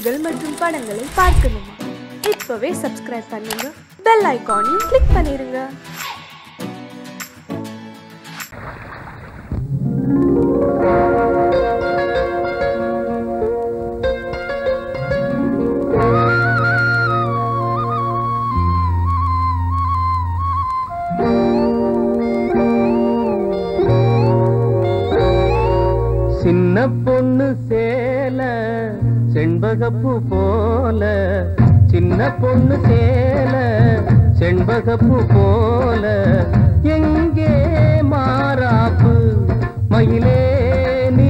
நிகழ்ச்சிகள் மற்றும் படங்களை பார்க்கணுமா? இப்பவே சப்ஸ்கிரைப் பண்ணுங்க, பெல் ஐகானையும் கிளிக் பண்ணிருங்க. சின்ன பொண்ணு சேல செண்பகப்பூ போல, சின்ன பொண்ணு சேல செண்பகப்பூ போல, எங்கே மாறாப்பு மயிலே நீ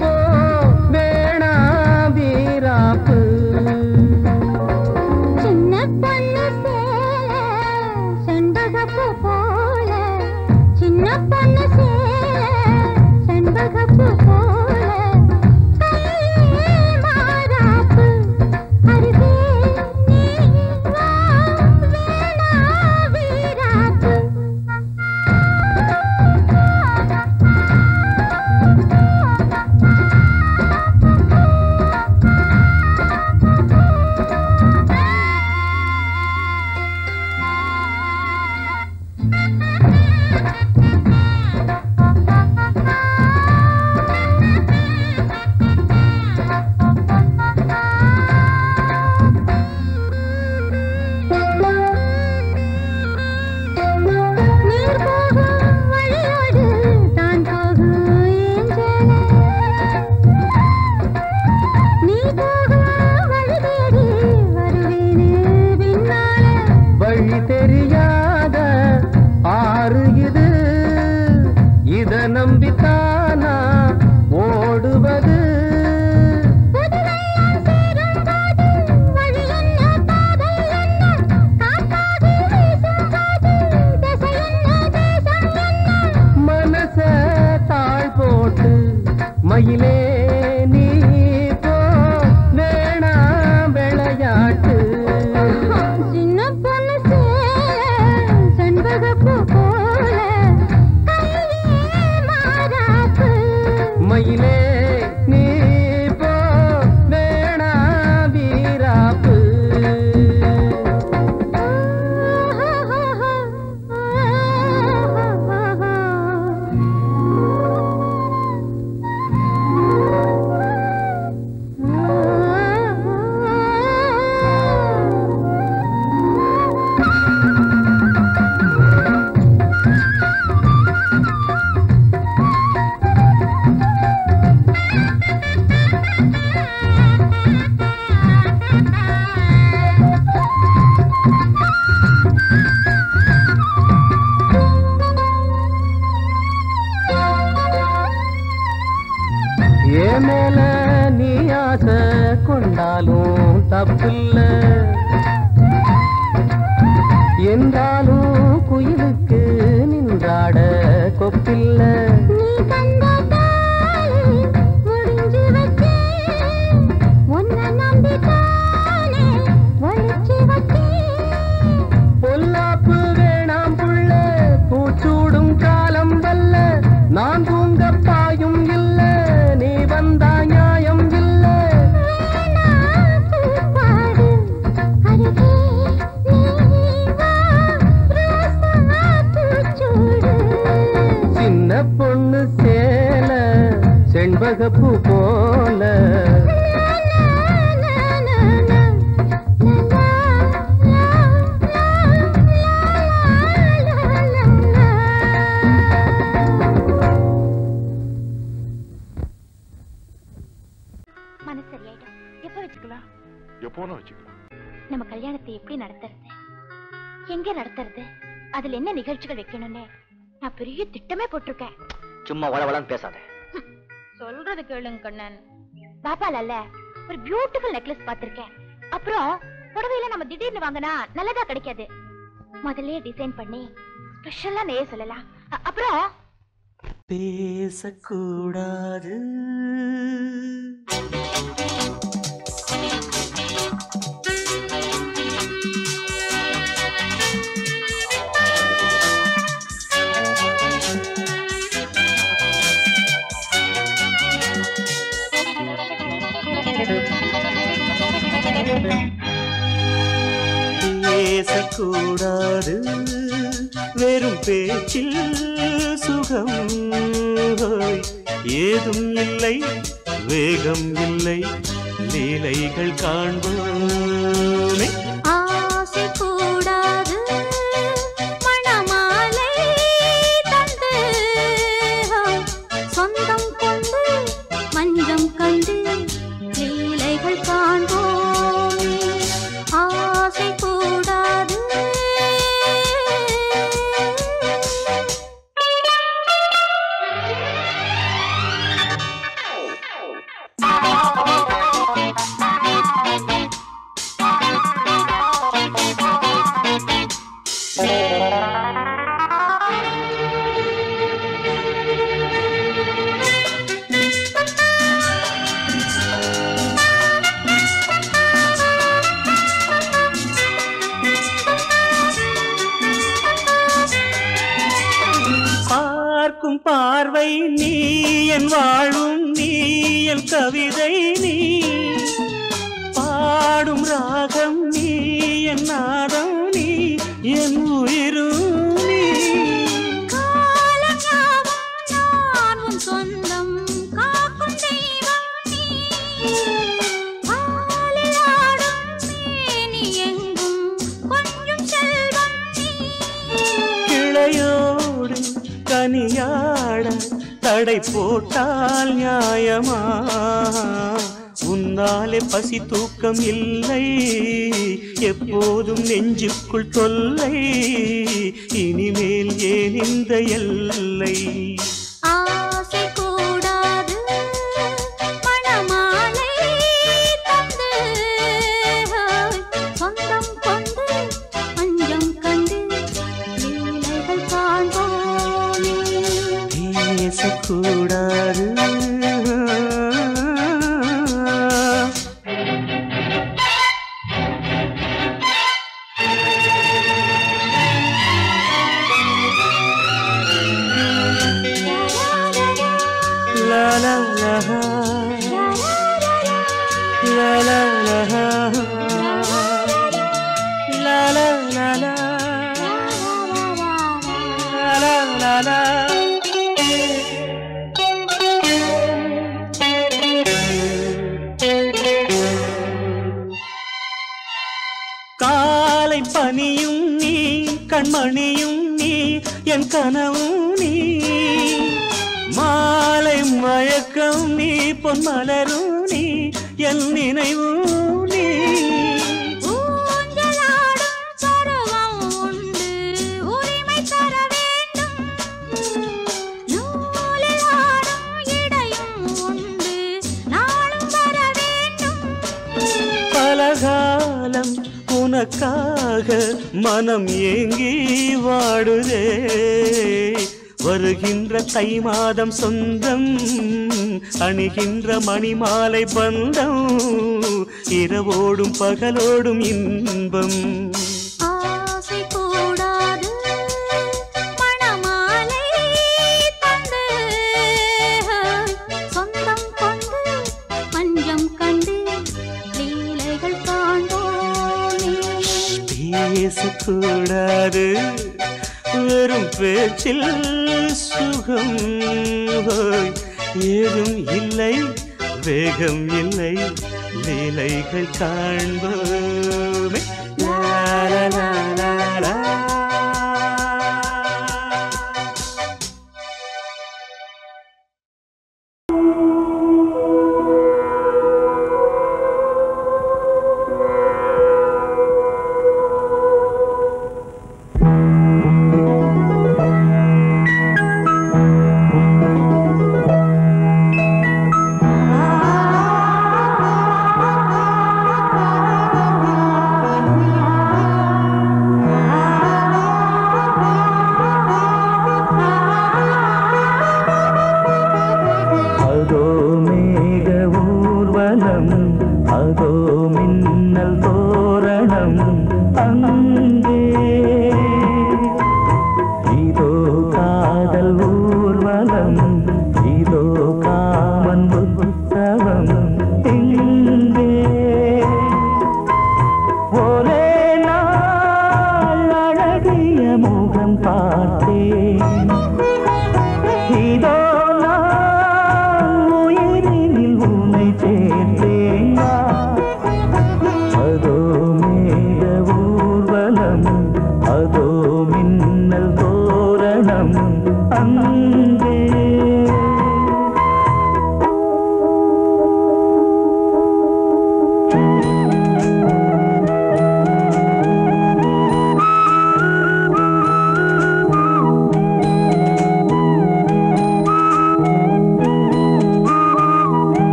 போ வேணா வீராப்பு. சின்ன பொண்ணு சேல செண்பகப்பூ போல, சின்ன பொண்ணு சேல செண்பகப்பூ போல, கையே மாறாப்பு அருகே நீ வா வேணா வீராப்பு. நீர் போகும் வழியோடு தான் போகும் ஏஞ்சல, நீ போகும் வழி தேடி வருவேனே பின்னால. வழி தெரியாத ஆறு இது, இத நம்பித்தானா ஓடுவது. புதுவெள்ளம் சேரும் போது வழி என்ன பாதை என்ன, காற்றாகி வீசும் போது திசை என்ன தேசம் என்ன. மனச தாழ் போட்டு மயிலே நீ போ வேணா விளையாட்டு. சின்ன பொண்ணு சேல செண்பகப்பூ போல, கையே மாறாப்பு மயிலே நீ போ வேணா வீராப்பு. ஏ மேல நீ ஆசை கொண்டாலும் தப்பில்ல, என்றாலும் குயிலுக்கு நின்றாட கொப்பில்ல. நீ தந்த தாலி முடிஞ்சு வச்சேன், உன்னை நம்பித்தானே ஒழிச்சு வச்சேன். பொல்லாப்பு வேணாம் புள்ள, பூச்சூடும் காலம் வல்ல, நான் தூங்க பாயும் இல்ல, நீ வந்தா நியாயம் இல்ல. வேணா பூப்பாடு அருகே நீ வா ரோசா பூச்சூடு. சின்ன பொண்ணு சேல செண்பகப்பூ போல, மனசு சரியாயிடும். எப்ப வச்சுக்கலாம்? எப்போனா வச்சுக்கலாம். நம்ம கல்யாணத்தை எப்படி நடத்துறது, எங்க நடத்துறது, அதுல என்ன நிகழ்ச்சிகள் வைக்கணும்னு நான் பெரிய திட்டமே போட்டிருக்கேன். சும்மா வளவளன்னு பேசாத. சொல்றது கேளுங்க கண்ணன். பாப்பால அல்ல ஒரு பியூட்டிஃபுல் நெக்லஸ் பாத்திருக்கேன். அப்புறம் புடவையில நம்ம திடீர்னு வாங்கினா நல்லதா கிடைக்காது. முதல்ல டிசைன் பண்ணி ஸ்பெஷலா நெய்ய சொல்லலாம். அப்புறம் பேசக்கூடாது பேசக்கூடாது வெறும் பேச்சில் சுகம் ஏதும் இல்லை வேகம் இல்லை லீலைகள் காண்போமே ஆசை கூடாது மணமாலை தந்து சொந்தம் கொண்டு மஞ்சம் கண்டு லீலைகள் காண்போமே ஆசை கூடாது பார்க்கும் பார்வை நீ என் வாழும் நீ என் கவிதை நீ பாடும் ராகம் நீ என் நாதம் நீ என் உயிரும் நீ காலங்காவும் சொந்தம் காக்கும் தெய்வம் நீ பாலிலாடும் மேனி எங்கும் கொஞ்சம் செல்வம் நீ கிளையோடு கனியாட தடை போட்டால் நியாயமா உன்னாலே பசி தூக்கம் இல்லை எப்போதும் நெஞ்சுக்குள் தொல்லை இனிமேல் ஏன் இந்த எல்லை ஆசை கூடாது மணமாலை தந்து சொந்தம் கொண்டு மஞ்சம் கண்டு லீலைகள் காண்போமே பேசக்கூடாது காலை பனியும் நீ கண்மணியும் நீ என் கனவும் நீ மாலை மயக்கம் நீ பொன்மலரும் நீ என் நினைவும் நீ ஊஞ்சலாடும் பருவம் உண்டு உரிமை தர வேண்டும் நூலில் ஆடும் இடையும் உண்டு நாளும் வர வேண்டும் பலகாலம் உனக்காக மனம் ஏங்கி வாடுதே வருகின்ற தை மாதம் சொந்தம் அணிகின்ற மணிமாலை பந்தம் இரவோடும் பகலோடும் இன்பம் ஆசை கூடாது மணமாலை தந்து சொந்தம் கொண்டு மஞ்சம் கண்டு லீலைகள் காண்போமே பேசக்கூடாது வெறும் பேச்சில் சுகம் ஏதும் இல்லை வேகம் இல்லை லீலைகள் காண்போமே லா லா லா லா லா.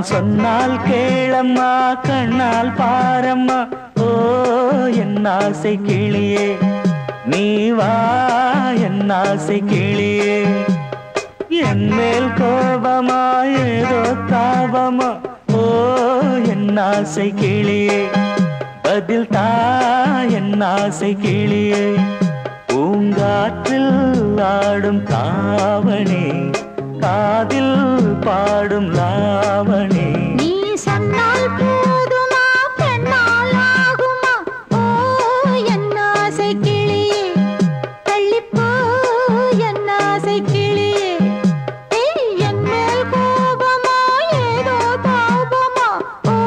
சொன்னால் கேளம்மா கண்ணால் பாரம்மா ஓ என் ஆசை கிளியே நீ வா என் ஆசை கிளியே என் மேல் கோபமா ஏதோ தாபமா ஓ என் ஆசை கிளியே பதில் தா என் ஆசை கிளியே பூங்காற்றில் ஆடும் தாவணி காதில் பாடும் லாவணி நீ சொன்னால் போதுமா பெண்ணால் ஆகுமா ஓ என் ஆசை கிளியே தள்ளிப்போ என் ஆசை கிளியே என் மேல் கோபமா ஏதோ தாபமா ஓ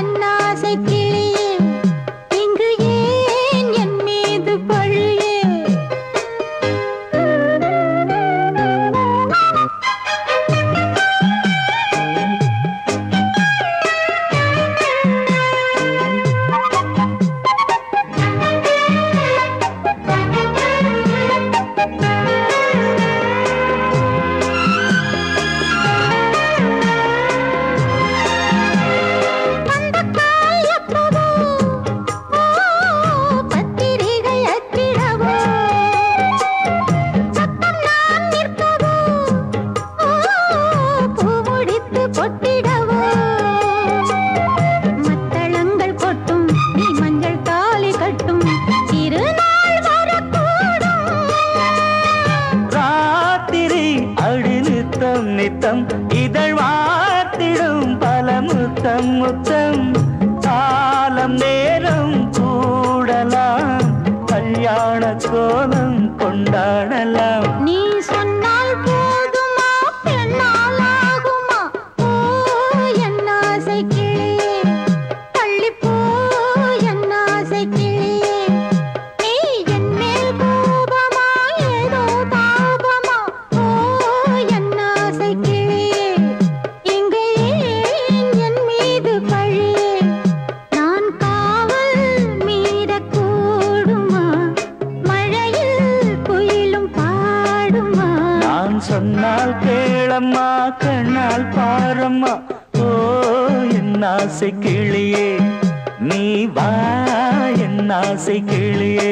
என் ஆசை கிளியே இங்கு ஏன் என் மீது பழியே நித்தம் இதழ் வார்த்திடும் பல முத்தம் முத்தம் காலம் நேரம் கூடலாம் கல்யாண கோலம் கொண்டாடலாம் நீ சொன்னால் போதுமா பெண்ணால் ஆகுமா ஓ என் ஆசை கிளியே தள்ளி போ என் ஆசை கிளியே நீ என் மேல் கோபமா ஏதோ தாபமா ஓ என் ஆசை கிளியே இங்கே என் மீது பழியே நான் காவல் மீறக்கூடுமா மழையில் குயிலும் பாடுமா நான் சொன்னால் கேளம்மா கண்ணால் பாரம்மா ஓ என் ஆசை கிளியே நீ வா என் ஆசை கிளியே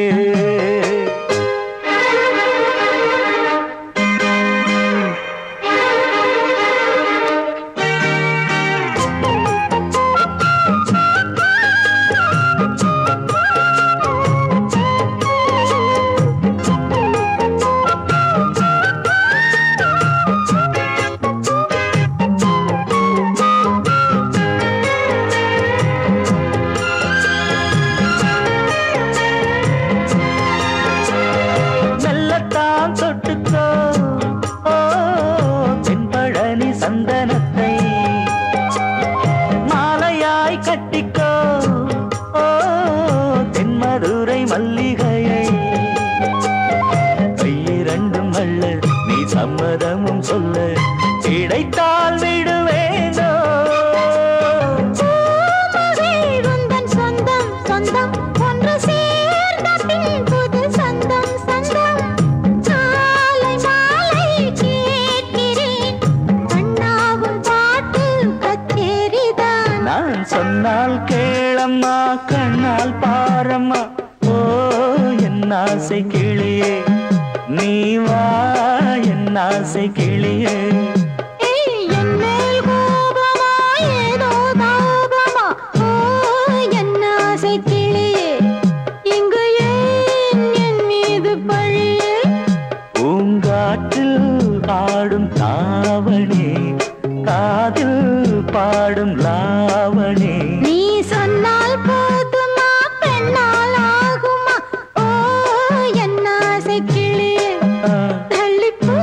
மெல்லத்தான் தொட்டுக்கோ ஓ தென்பழனி சந்தனத்தை மாலையாய் கட்டிக்கோ ஓ தென்மதுரை மல்லிகையை கையிரண்டும் அள்ள நீ சம்மதமும் சொல்ல கிடைத்தால் விடுவேனோ உந்தன் சொந்தம் சொந்தம் ஒன்று சேர்ந்த பின் புது சொந்தம் சொந்தம் காலை மாலை கேட்கிறேன் கண்ணாவும் பாட்டு கச்சேரிதான் நான் சொன்னால் கேளம்மா கண்ணால் பாரம்மா ஓ என் ஆசை கிளியே நீ வா என் ஆசை கிளியே என் மேல் கோபமா ஏதோ தாபமா ஓ என் ஆசை கிளியே இங்கு ஏன் என் மீது பழியே பூங்காற்றில் ஆடும் தாவணி காதில் பாடும் லாவணி நீ சொன்னால் போதுமா பெண்ணால் ஆகுமா ஓ என் ஆசை கிளியே தள்ளிப்போ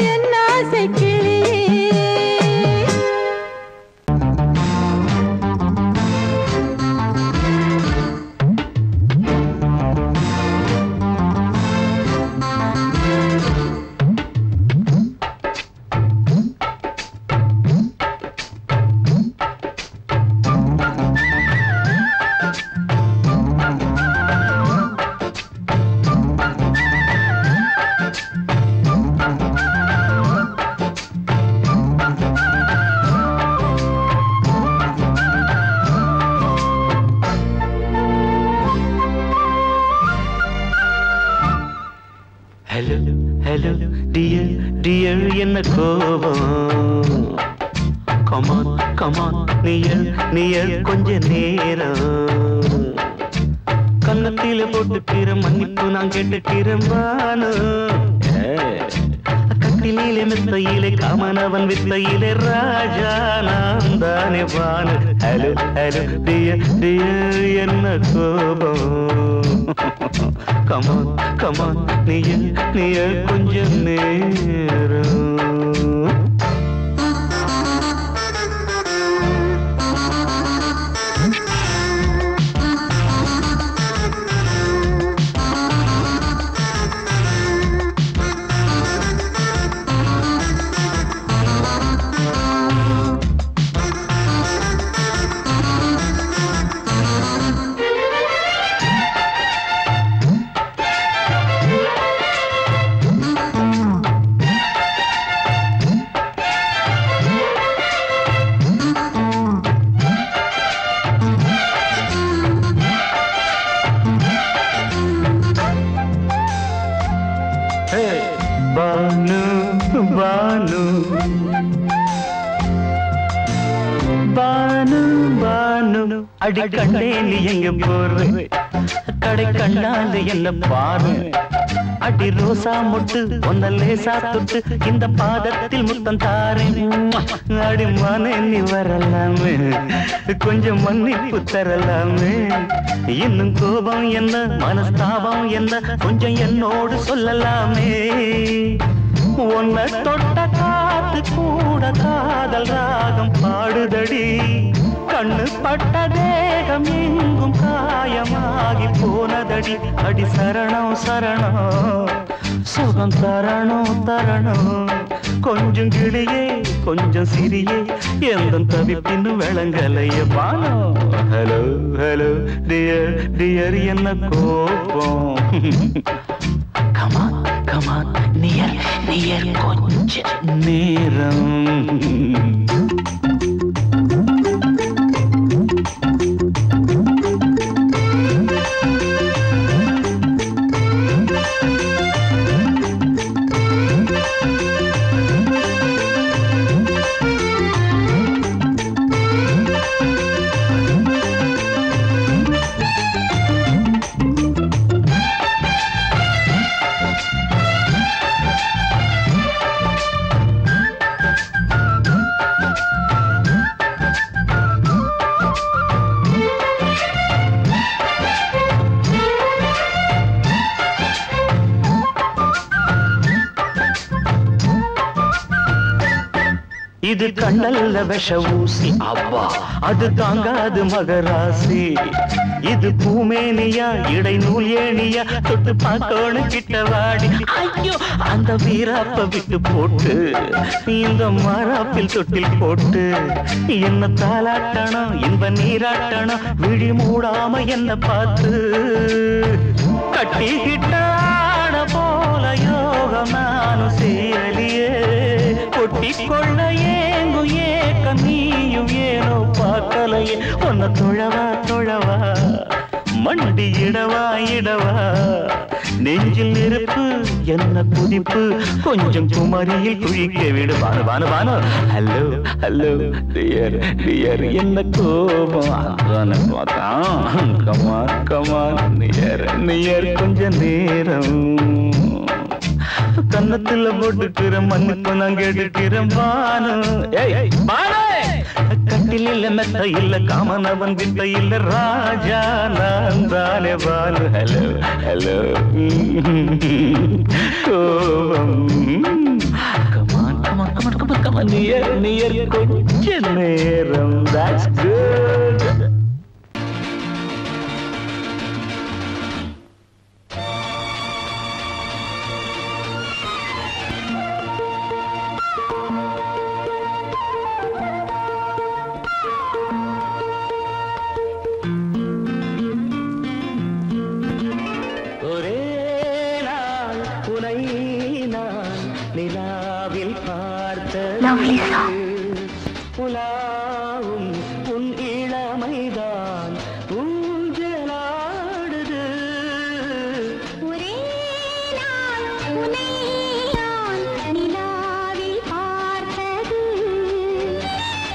என் ஆசை கிளியே ஹலோ ஹலோ டியர் டியர் என்ன கோபம் கமான் கமான் நியர் நியர் கொஞ்ச நேரம் கன்னத்தில போட்டுக்கிற மன்னிப்பு நான் கேட்டுக்கிறம்பானு கட்டிலே மெத்தையிலே காமனவன் வித்தையிலே ராஜா நான் தானே வானு ஹலோ ஹலோ டியர் டியர் என்ன கோபம் கமான் கமான் நீய கொஞ்சம் நேரம் பானு பானு பானு பானு அடி கண்டே நீ எங்க போற கடை கண்ணால என்ன பாரு அடி ரோசா முட்டு ஒன்ன லேசா தொட்டு இந்த பாதத்தில் முத்தம் தாரேன். அடி மானே நீ வரலாமே, கொஞ்சம் மன்னிப்பு தரலாமே. இன்னும் கோபம் என்ன மனஸ்தாபம் என்ன கொஞ்சம் என்னோடு சொல்லலாமே. உன்னை தொட்ட காத்து கூட காதல் ராகம் பாடுதடி. கண்ணு பட்ட தேகம் எங்கும் காயமாகி போனதடி. அடி சரணம் சரணம் சுகம் தரணும் தரணும். கொஞ்சம் கிளியே கொஞ்சம் சிறியே எந்த தவிப்பின்னு விளங்கலைய பானோ. ஹலோ ஹலோ டியர் டியர் என்ன கோபம். கமான் கமான் நியர் நியர் கொஞ்ச நேரம். இது கண்ணல்ல விஷ ஊசி அவ்வா அது தாங்காது மகராசி. இது பூமேனியா இடை நூல் ஏனியா தொட்டு பார்க்கணும் கிட்ட வாடி. ஐயோ அந்த வீராப்ப விட்டு போட்டு இந்த மாறாப்பில் தொட்டில் போட்டு என்ன தாளாட்டணும் இன்ப நீராட்டணும். விழி மூடாம என்ன பார்த்து கட்டிக்கிட்ட போல யோகம் நானும் சேரலியே. கொட்டி கொள்ள ஏங்கும் ஏக்கம் நீயும் ஏனோ பார்க்கலையே. உன்னை தொழவா தொழவா மண்டி இடவா இடவா. நெஞ்சில் நெருப்பு என்ன குதிப்பு கொஞ்சம் குமரியில் குழிக்க விடு. Banu Banu Banu hello hello dear dear என்ன கோபம். அதான பார்த்தான் கமான் கமான் நியர் நியர் கொஞ்ச நேரம். கன்னத்துல போட்டுக்கிற மன்னிப்பு நான் கேட்டுக்கிறேன் பானு. கட்டில் இல்ல மெத்த இல்ல காமனவன் வித்த இல்ல ராஜா நான் தானே பானு. ஹலோ ஹலோ கோபம். Come on come on come on come on come on near near கொஞ்ச நேரம். That's good. புலாவும் உன் இளமைதான் ஊஞ்சலாடுது. ஒரே நாள் உன்னை நான் நிலாவில் பார்த்தது.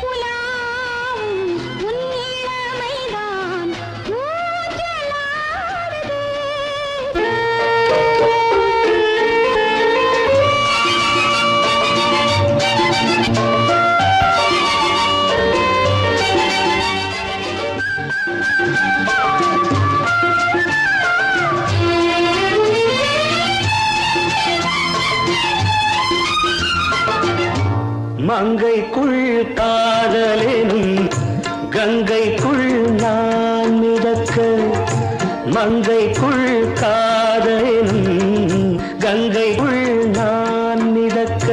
புலாவும் உன் இளமைதான் ஊஞ்சலாடுது. மங்கைக்குள் காதலேனும் கங்கைக்குள் நான் மிதக்க. மங்கைக்குள் காதலேனும் கங்கைக்குள் நான் மிதக்க.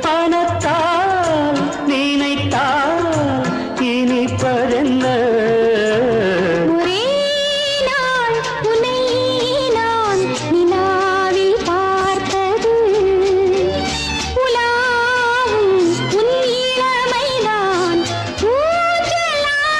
பணத்தால் நினைத்தால் இனிப்பதென்ன. புலாவும் உன் இளமைதான் ஊஞ்சலாடுது.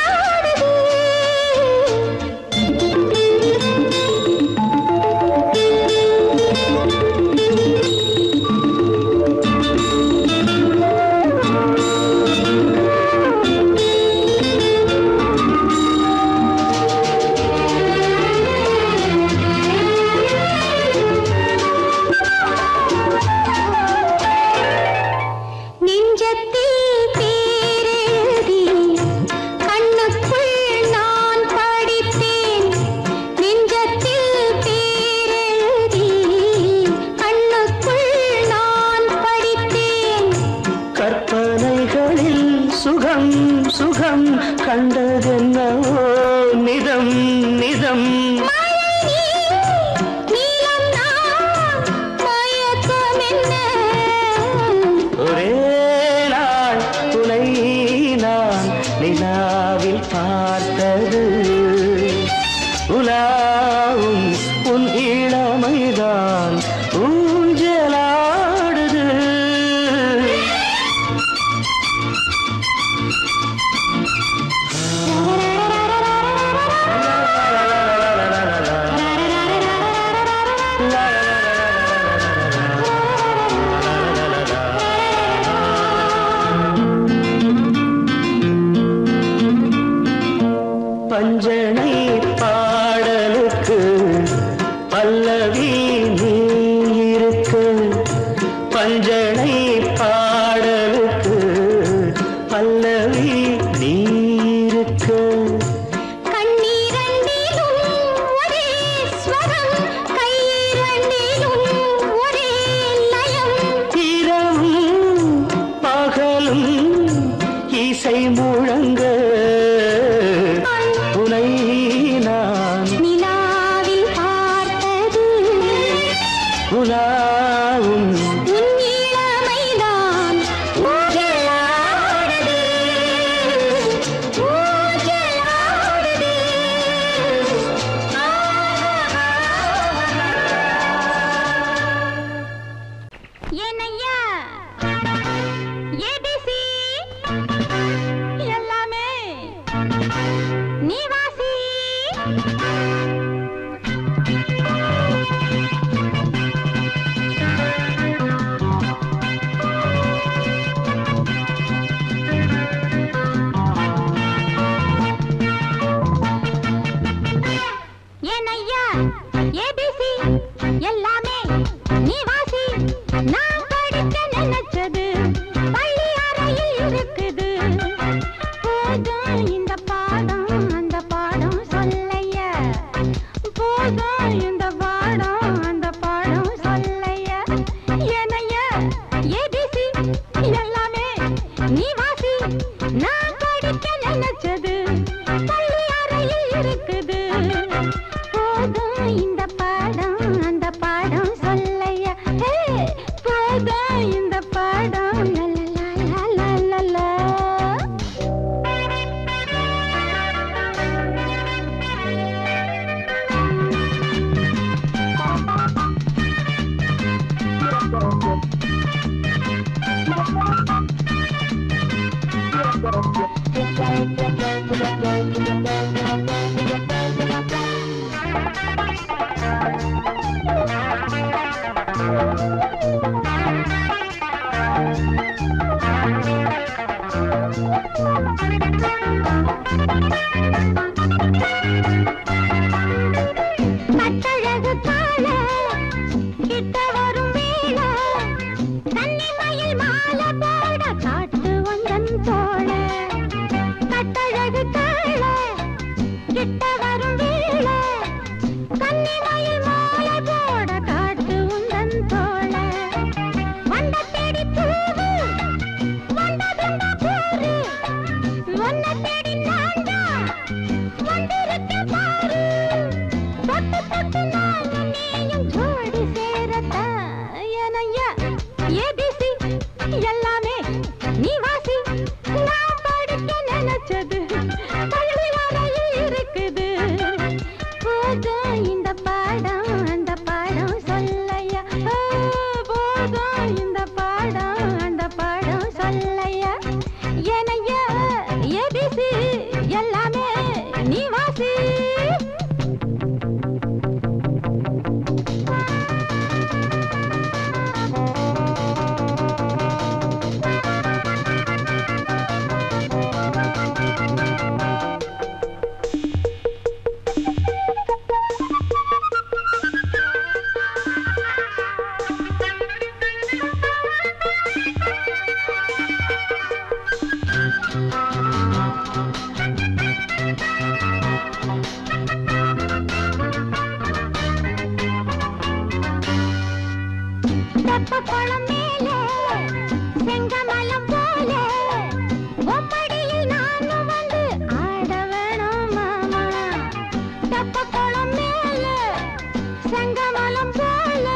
பஞ்சனை பாடலுக்கு பல்லவி நீ இருக்க, பஞ்சனை பாடலுக்கு பல்லவி நீ இருக்க. இசை முழங்க உனை நான் நிலாவில் பார்த்தது, உலாவும் உன் இளமைதான் ஊஞ்சலாடுது, ஊஞ்சலாடுது. ஏனையா ஏபிசி எல்லாமே நீ வாசி. ஏனையா ஏபிசி எல்லாமே நீ வாசி. நான் படிக்க நினைச்சது பள்ளி அறையில் இருக்குது. போதும் இந்த பாடம் அந்த பாடம் சொல்லையா, போதும் இந்த பாடம் அந்த பாடம் சொல்லையா. ஏனையா ஏபிசி எல்லாமே நீ வாசி. நான் படிக்க நினைச்சது பள்ளி அறையில் இருக்குது. போதும் இந்த பாடம் அந்த பாடம் சொல்லையா, போதும் இந்த பாடம் லலலலலலலா. கட்டழகு கால கிட்ட வரும் வேளை, கன்னிமயில் மாலை போட காட்டு வந்தன் தோள. கட்டழகு கால கிட்ட வரும் வேளை, கன்னிமயில் மாலை போட காட்டு வந்தன் தோள. வண்ட தேடி பூவு வண்டதுண்ட போரு, ஒன்ன தேடி நான்தான் வந்திருக்கேன் பாரு. தொட்டு தொட்டு நானும் நீயும் ஜோடி சேரத்தா. ஏனையா ஏபிசி எல்லாமே நீ வாசி. நான் படிக்க நினைச்சது பள்ளி அறையில் இருக்குது. போதும் இந்த பாடம் அந்த பாடம் சொல்லையா, போதும் இந்த பாடம் அந்த பாடம் சொல்லையா. ஏனையா ஏபிசி எல்லாமே நீ வாசி. தெப்பக்குளம் மேலே செங்கமலம் போல ஒப்படியில் நானும் வந்து ஆட வேணும் மாமா. தெப்பக்குளம் மேலே செங்கமலம் போல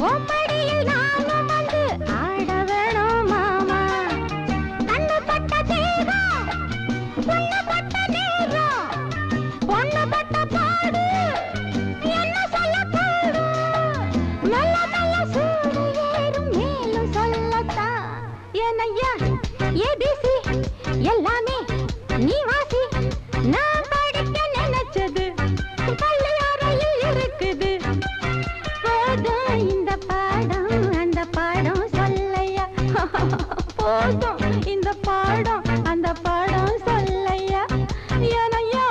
ஒப்படியில் நானும் வந்து ஆட வேணும் மாமா. கண்ணு பட்ட தேகம் பொண்ணு பட்ட நேரம், பொண்ணு பட்ட பாடு என்ன சொல்ல பாடு. மெல்ல மெல்ல சூடு ஏறும் மேலும் சொல்லத்தான். ஏனையா ஏபிசி எல்லாமே நீ வாசி. நான் படிக்க நினைச்சது பள்ளி அறையில் இருக்குது. போதும் இந்த பாடம் அந்த பாடம் சொல்லையா, போதும் இந்த பாடம் அந்த பாடம் சொல்லையா. ஏனையா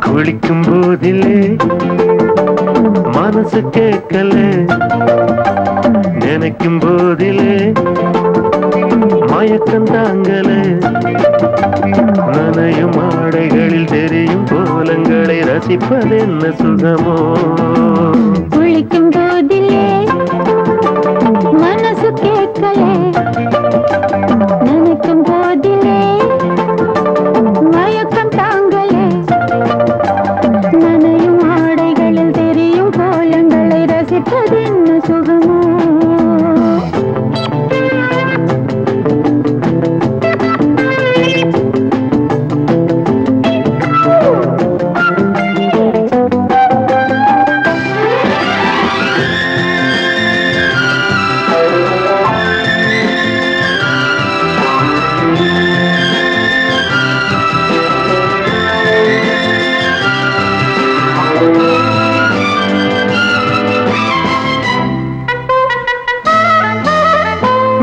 குளிக்கும் போதிலே மனசு கேட்கல, நினைக்கும் போதிலே மயக்கம் தாங்கல, நனையும் ஆடைகளில் தெரியும் கோலங்களை ரசிப்பதென்ன சுகமோ. குளிக்கும் போதிலே மனசு கேட்கல, நினைக்கும் போதிலே மயக்கம் தாங்கலே, நனையும் ஆடைகளில் தெரியும் கோலங்களை ரசிப்பதென்ன சுகமோ.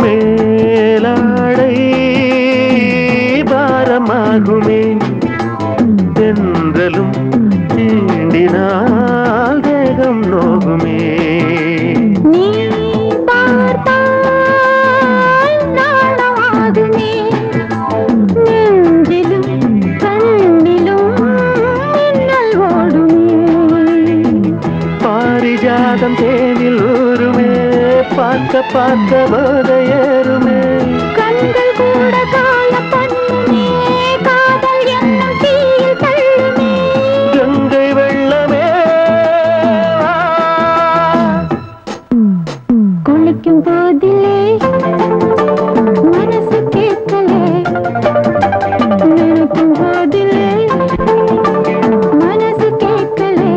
மேலாடை பாரமாகுமே, தென்றலும் தீண்டினால் தேகம் நோகுமே. நீ பார்த்தால் நாணமாகுமே, நெஞ்சிலும் கண்ணிலும் மின்னல் ஓடுமே. பாரிஜாதம் தேனில் ஊருமே, பார்க்க பார்க்க போதையேறுமே. கண்கள் கூட காய பண்ணுமே, காதல் என்னும் தீயில் தள்ளுமே. கங்கை வெள்ளமே குளிக்கும் போதிலே மனசு கேட்கலே, நினைக்கும் போதிலே மனசு கேட்கலே.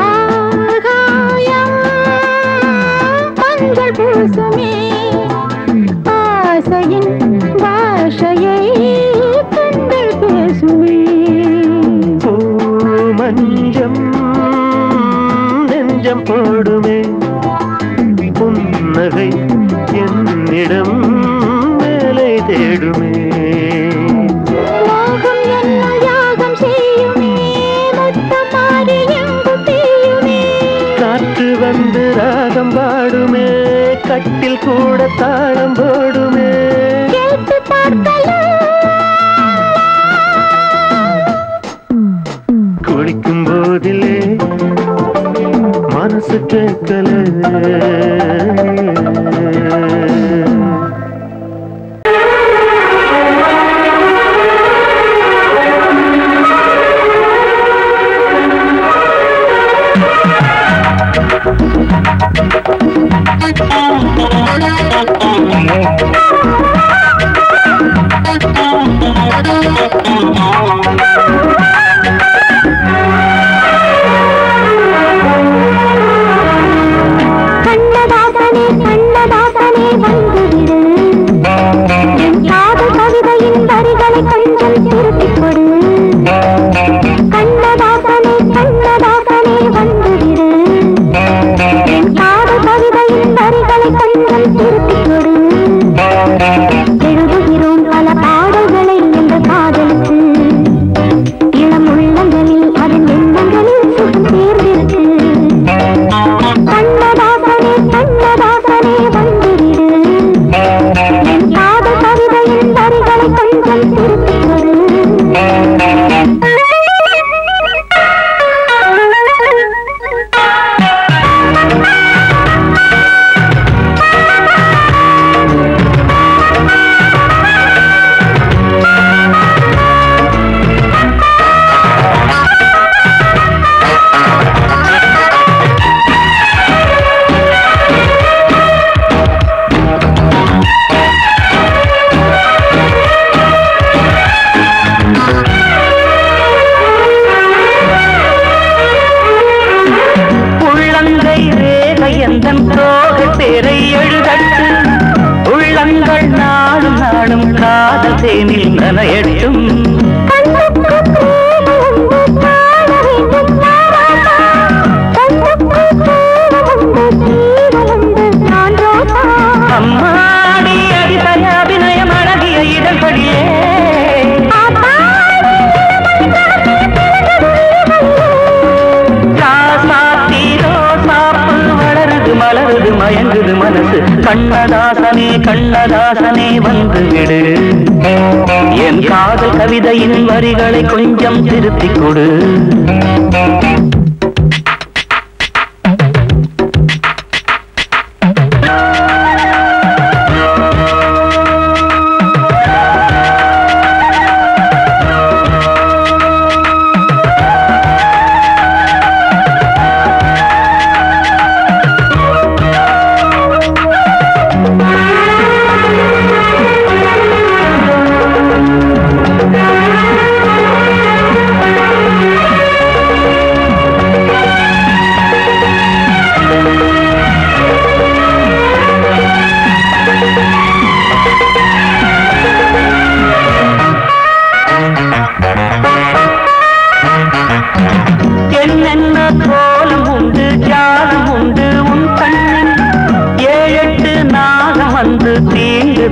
ஆகாயம் மஞ்சள் பூசுமே, ஆசையின் பாஷையை கண்கள் பேசுமே. மஞ்சம் நெஞ்சம் போடுமே, புன்னகை என்னிடம் மேலே தேடுமே. மோகம் என்னும் யாகம் செய்யுமே, முத்தம் மாறி எங்கும் தீயுமே. காற்று வந்து ராகம் பாடுமே, கட்டில் கூட தாளம் போடுமே. கேட்டு பார்க்கலாம். குளிக்கும் போதிலே மனசு கேட்கல. கண்ணதாசனே கண்ணதாசனே வந்துவிடு, என் காதல் கவிதையின் வரிகளை கொஞ்சம் திருப்பிக் கொடு. கண்ணதாசனே கண்ணதாசனே வந்துவிடு, என் காதல் கவிதையின் வரிகளை கொஞ்சம் திருப்பிக் கொடு. பேரை எழுதட்டு உள்ளங்கள் நாடும் நாடும் காதல் தேனில் நனையட்டும் அம்மாடி அதிசய அபிநயம் அழகிய இதழ்களிலே வளருது மலருது மயங்குது மனசு கண்ணதாசனே கண்ணதாசனே வந்து விடு என் காதல் கவிதையின் வரிகளை கொஞ்சம் திருத்திக் கொடு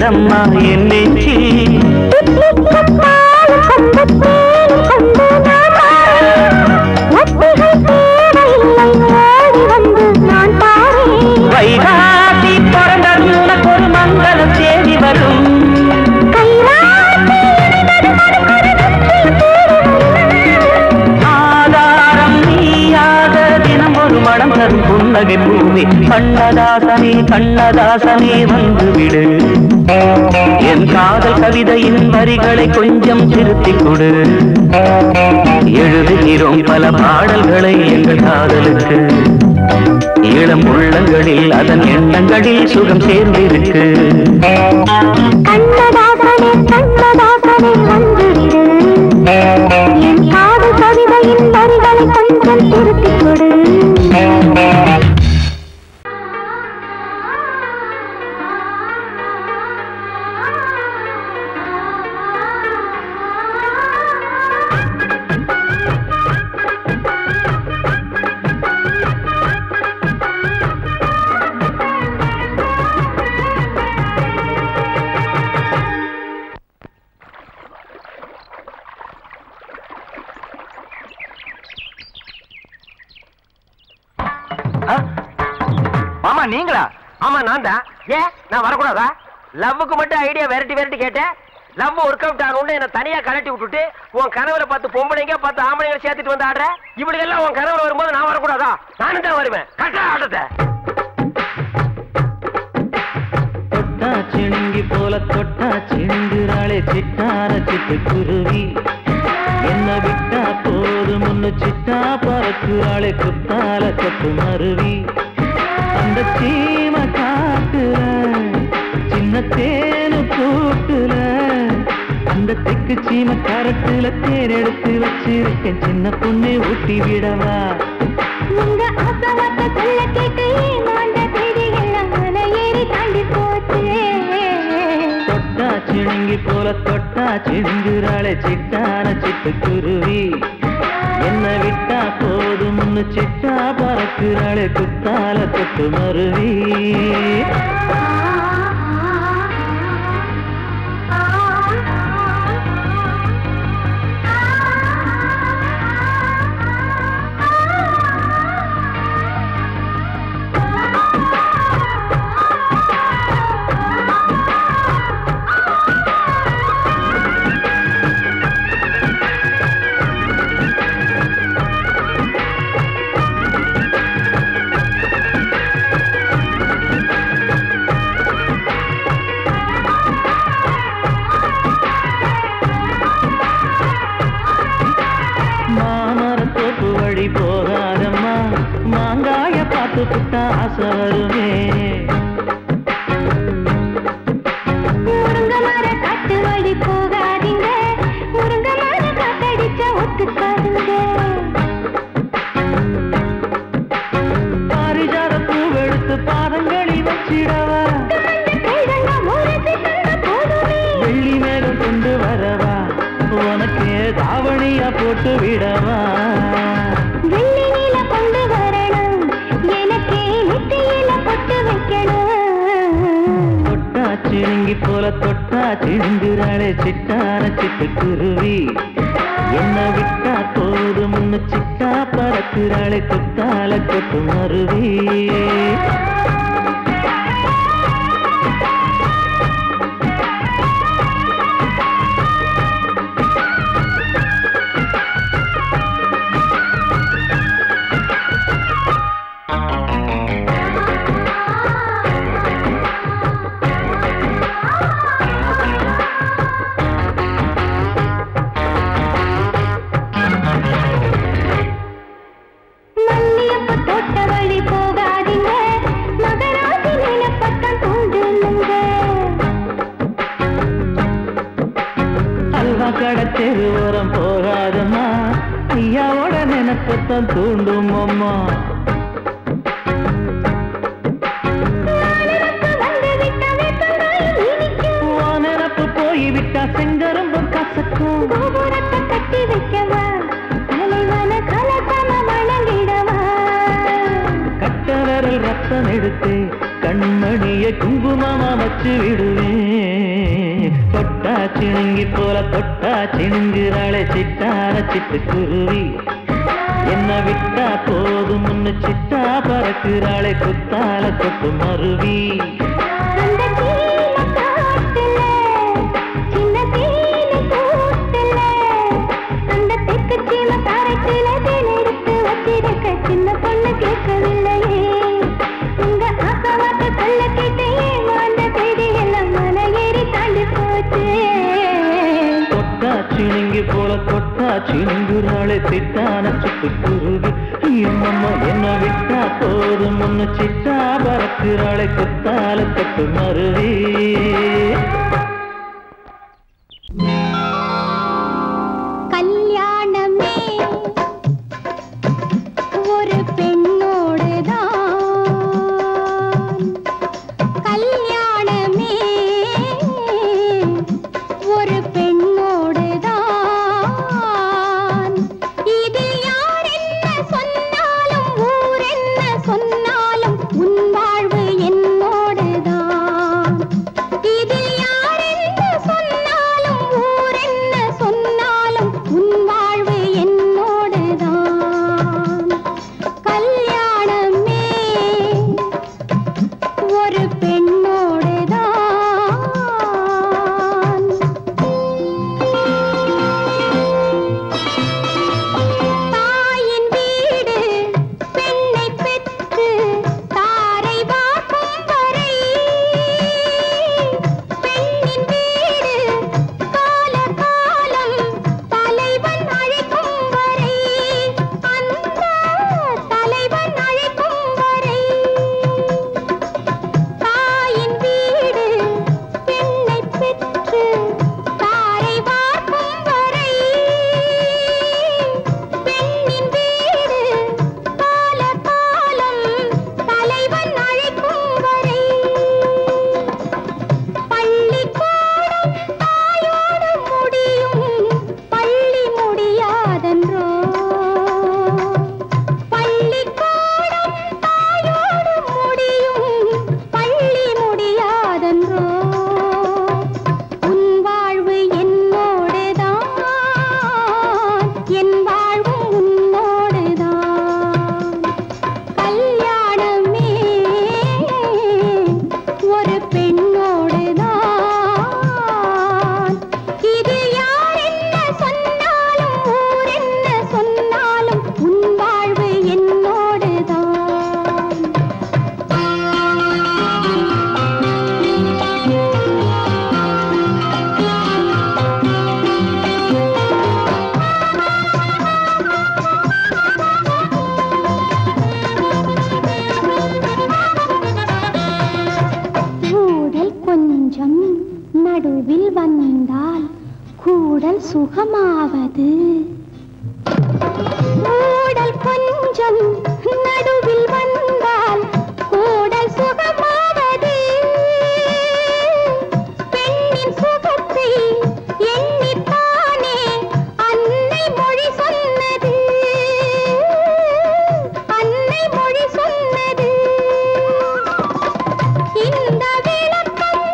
அம்மா என் நெஞ்சில் வைகாசி பிறந்தது உனக்கு ஒரு மங்களம் தேடி வரும் ஆதாரம் நீயாக தினம் ஒரு மடம் தரும் புன்னகை பூமி கண்ணதாசனே கண்ணதாசனே வந்து விடு என் காதல் கவிதையின் வரிகளை கொஞ்சம் திருத்திக் கொடு எழுதுகிறோம் பல பாடல்களை எங்கள் காதலுக்கு இளம் உள்ளங்களில் அதன் எண்ணங்களில் சுகம் சேர்ந்திருக்கு கண்ணதாசனே கண்ணதாசனே வந்து விடு என் காதல் கவிதையின் வரிகளை கொஞ்சம் திருத்திக் கொடு மாமா நீங்களா? ஆமா நான் தான். ஏன் நான் வரக்கூடாதா? லவ்வுக்கு மட்டும் ஐடியா வெரைட்டி கேட்டேன். லவ் ஒர்க் அவுட் ஆகணும்னு என்ன தனியா கலட்டி விட்டுட்டு உன் கனவுல 10 பொம்பளைங்க 10 ஆம்பளைங்க சேர்த்துட்டு வந்து ஆடுற. இப்படி எல்லாம் உன் கனவுல வரும்போது நான் வரக்கூடாதா? நானும் தான் வருவேன். கட்டா ஆட்டத்தை தொட்டா சிணுங்கி போல தொட்டா சிணுங்குறாளே சிட்டார சிட்டு குருவி என்ன விட்டா போதும் முன்னு சிட்டா பறக்குறாளே குத்தால கொத்து மருவி அந்த சீம காட்டுல சின்ன தேனு கூட்டுல அந்த தெக்கு சீம கரட்டுல தேர் எடுத்து வச்சிருக்கேன் சின்ன பொண்ணு ஊட்டி விடவா உங்க ஆசவத்தை சொல்ல கேட்டு மாண்ட தேடி எல்லாம் மலை ஏறி தாண்டி போச்சு தொட்டா சிணுங்கி போல தொட்டா சிணுங்குறாளே சிட்டான சிட்டு குருவி என்ன விட்டா போதும் முன்னு சிட்டா பறக்குறாளே குத்தால கொத்து மருவி சிணுங்கி போல தொட்டா சிணுங்குறாளே சிட்டான சிட்டுக்குருவி. என்ன விட்டா போதும் சிட்டா பறக்குறாளே கொத்தால கொட்டு மருவி. தெருவோரம் போகாதம்மா ஐயாவோட நினைப்பத்தான் தூண்டும் அம்மா. நினப்பு போய்விட்டா செங்கரும்பு கசக்கும். கட்டி வைக்கவா தலைவன கலசம வணங்கிடவா. கட்ட விரல் ரத்தம் எடுத்து கண்மணிய குங்குமமா வச்சு விடுவேன். தொட்டா சிணுங்கி போல தொட்டா சிணுங்குறாளே சிட்டான சிட்டுக்குருவி. என்ன விட்டா போதும் சிட்டா பறக்குறாளே குத்தால கொட்டு மருவி. சின்ன பொண்ணு கேட்கவில்லையே உங்க ஆசவாக்க சொல்ல கேட்டே அந்த தேதி எல்லாம் மன ஏறி தாண்டி போச்சு. தொட்டா சிணுங்கி போல தொட்டா சிணுங்குறாளே சிட்டான சிட்டுக்குருவி. அம்மம்மா என்ன விட்டா போதும் சிட்டா பறக்குறாளே குத்தால கொட்டு மருவி. சுகமாவது கூடல் கொஞ்சம் நடுவில் வந்தால் கூடல் சுகமாவது பெண்ணின் சுகத்தை எண்ணித்தானே அன்னை மொழி சொன்னது அன்னை மொழி சொன்னது இந்த விளக்கம்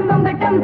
பொங்கட்டும்